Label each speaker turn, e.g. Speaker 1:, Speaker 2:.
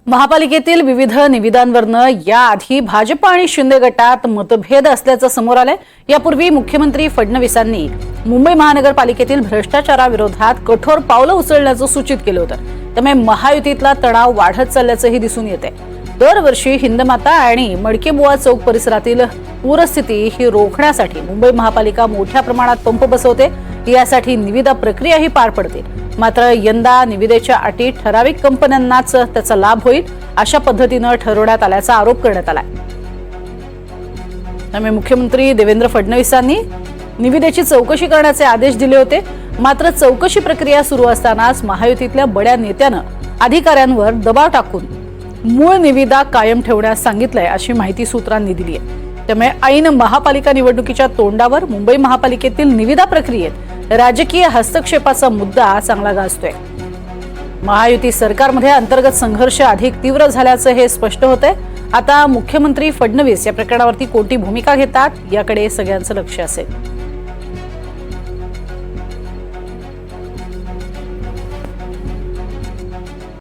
Speaker 1: महापालिकेतील विविध निविदांवरनं याआधी भाजप आणि शिंदे गटात मतभेद असल्याचं समोर आलंय। यापूर्वी मुख्यमंत्री फडणवीसांनी मुंबई महानगरपालिकेतील भ्रष्टाचाराविरोधात कठोर पावलं उचलण्याचं सूचित केलं होतं। त्यामुळे महायुतीतला तणाव वाढत चालल्याचंही दिसून येते। दरवर्षी हिंदमाता आणि मडकेबुवा चौक परिसरातील पूरस्थिती ही रोखण्यासाठी मुंबई महापालिका मोठ्या प्रमाणात पंप बसवते। यासाठी निविदा प्रक्रियाही पार पडते। मात्र यंदा निविदेच्या अटी ठराविक कंपन्यांनाच त्याचा लाभ होईल अशा पद्धतीने ठरवण्यात आल्याचा आरोप करण्यात आलाय। त्यामुळे मुख्यमंत्री देवेंद्र फडणवीसांनी निविदेची चौकशी करण्याचे आदेश दिले होते। मात्र चौकशी प्रक्रिया सुरू असतानाच महायुतीतल्या बड्या नेत्यानं अधिकाऱ्यांवर दबाव टाकून मूळ निविदा कायम ठेवण्यास सांगितलंय अशी माहिती सूत्रांनी दिली आहे। त्यामुळे ऐन महापालिका निवडणुकीच्या तोंडावर मुंबई महापालिकेतील निविदा प्रक्रियेत राजकीय हस्तक्षेपाचा मुद्दा चांगला गाजतोय। महायुती सरकारमध्ये अंतर्गत संघर्ष अधिक तीव्र झाल्याचं हे स्पष्ट होतंय। आता मुख्यमंत्री फडणवीस या प्रकरणावरती कोणती भूमिका घेतात याकडे सगळ्यांचं लक्ष असेल।